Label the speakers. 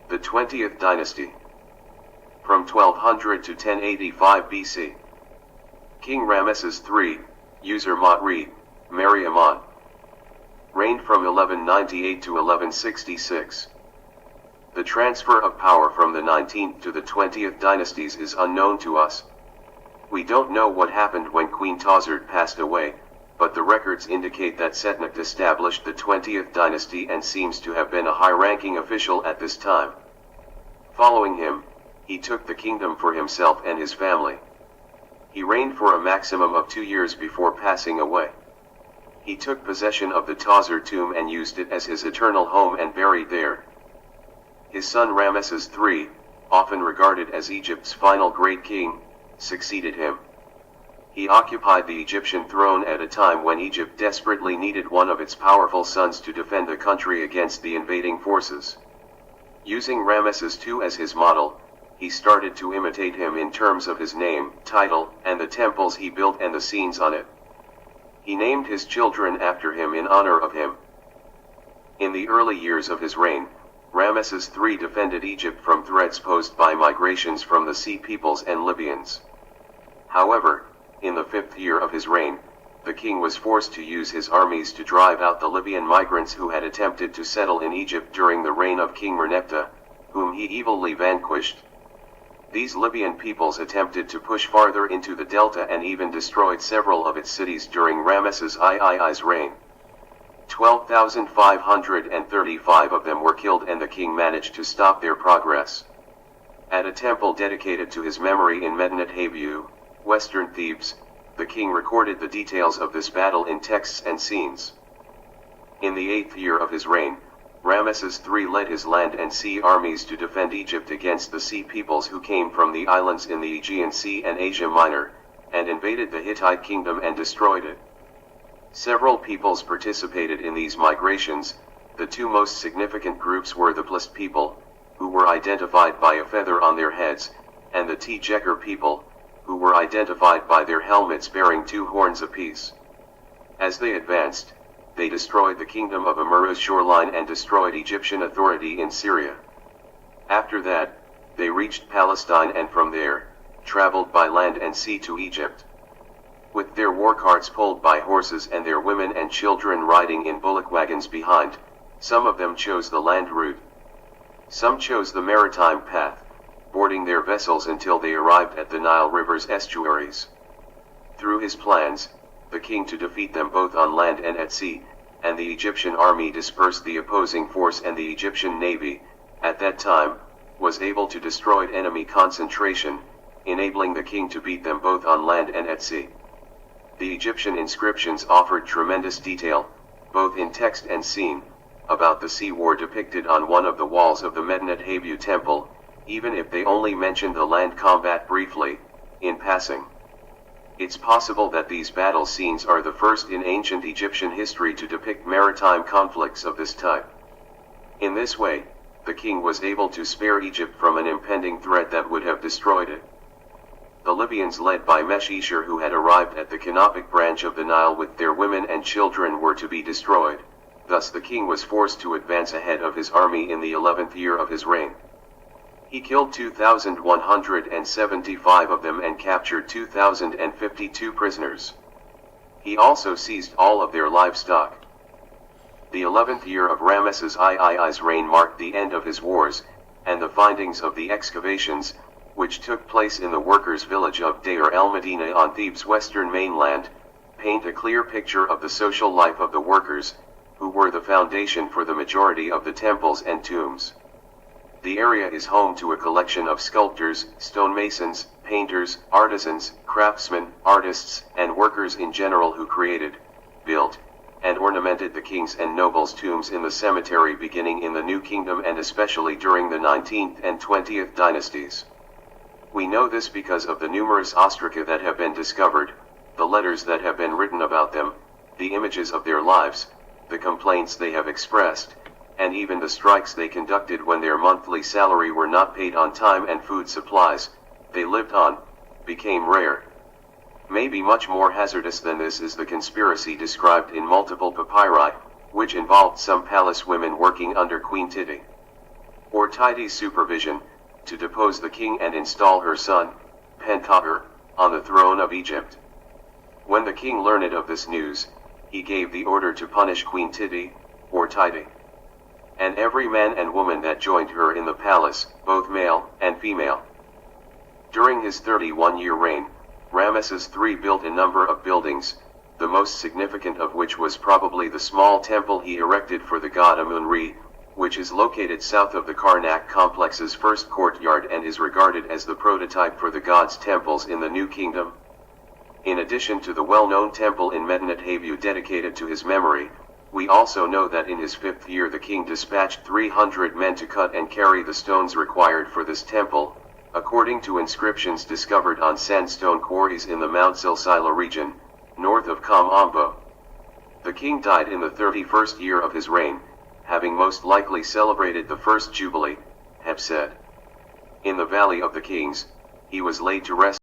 Speaker 1: The 20th dynasty. From 1200 to 1085 BC. King Ramesses III, User mery Amon. Reigned from 1198 to 1166. The transfer of power from the 19th to the 20th dynasties is unknown to us. We don't know what happened when Queen Tawzert passed away, but the records indicate that Setnakht established the 20th dynasty and seems to have been a high-ranking official at this time. Following him, he took the kingdom for himself and his family. He reigned for a maximum of 2 years before passing away. He took possession of the Tawzert tomb and used it as his eternal home and buried there. His son Ramesses III, often regarded as Egypt's final great king, succeeded him. He occupied the Egyptian throne at a time when Egypt desperately needed one of its powerful sons to defend the country against the invading forces. Using Ramesses II as his model, he started to imitate him in terms of his name, title, and the temples he built and the scenes on it. He named his children after him in honor of him. In the early years of his reign, Ramesses III defended Egypt from threats posed by migrations from the Sea Peoples and Libyans. However, in the 5th year of his reign, the king was forced to use his armies to drive out the Libyan migrants who had attempted to settle in Egypt during the reign of King Merneptah, whom he evilly vanquished. These Libyan peoples attempted to push farther into the delta and even destroyed several of its cities during Ramesses III's reign. 12,535 of them were killed and the king managed to stop their progress. At a temple dedicated to his memory in Medinet Habu, Western Thebes, the king recorded the details of this battle in texts and scenes. In the 8th year of his reign, Ramesses III led his land and sea armies to defend Egypt against the Sea Peoples who came from the islands in the Aegean Sea and Asia Minor, and invaded the Hittite kingdom and destroyed it. Several peoples participated in these migrations. The two most significant groups were the Plist people, who were identified by a feather on their heads, and the Tejeker people, who were identified by their helmets bearing 2 horns apiece. As they advanced, they destroyed the kingdom of Amur's shoreline and destroyed Egyptian authority in Syria. After that, they reached Palestine and from there, traveled by land and sea to Egypt. With their war carts pulled by horses and their women and children riding in bullock wagons behind, some of them chose the land route. Some chose the maritime path, boarding their vessels until they arrived at the Nile River's estuaries. Through his plans, the king to defeat them both on land and at sea, and the Egyptian army dispersed the opposing force and the Egyptian navy, at that time, was able to destroy enemy concentration, enabling the king to beat them both on land and at sea. The Egyptian inscriptions offered tremendous detail, both in text and scene, about the sea war depicted on one of the walls of the Medinet Habu temple, even if they only mentioned the land combat briefly, in passing. It's possible that these battle scenes are the first in ancient Egyptian history to depict maritime conflicts of this type. In this way, the king was able to spare Egypt from an impending threat that would have destroyed it. The Libyans led by Meshesher, who had arrived at the Canopic branch of the Nile with their women and children, were to be destroyed, thus the king was forced to advance ahead of his army in the 11th year of his reign. He killed 2,175 of them and captured 2,052 prisoners. He also seized all of their livestock. The 11th year of Ramesses III's reign marked the end of his wars, and the findings of the excavations, which took place in the workers' village of Deir el-Medina on Thebes' western mainland, paint a clear picture of the social life of the workers, who were the foundation for the majority of the temples and tombs. The area is home to a collection of sculptors, stonemasons, painters, artisans, craftsmen, artists, and workers in general who created, built, and ornamented the kings' and nobles' tombs in the cemetery beginning in the New Kingdom and especially during the 19th and 20th dynasties. We know this because of the numerous ostraca that have been discovered, the letters that have been written about them, the images of their lives, the complaints they have expressed, and even the strikes they conducted when their monthly salary were not paid on time and food supplies they lived on became rare. Maybe much more hazardous than this is the conspiracy described in multiple papyri, which involved some palace women working under Queen Titi. or Tidy's supervision, to depose the king and install her son, Penkaher, on the throne of Egypt. When the king learned of this news, he gave the order to punish Queen Tidy, or Tidy, and every man and woman that joined her in the palace, both male and female. During his 31-year reign, Ramesses III built a number of buildings, the most significant of which was probably the small temple he erected for the god Amon, which is located south of the Karnak complex's first courtyard and is regarded as the prototype for the god's temples in the New Kingdom. In addition to the well-known temple in Medinet Habu dedicated to his memory, we also know that in his 5th year the king dispatched 300 men to cut and carry the stones required for this temple, according to inscriptions discovered on sandstone quarries in the Mount Silsila region, north of Kom. The king died in the 31st year of his reign, having most likely celebrated the first jubilee, have said. In the Valley of the Kings, he was laid to rest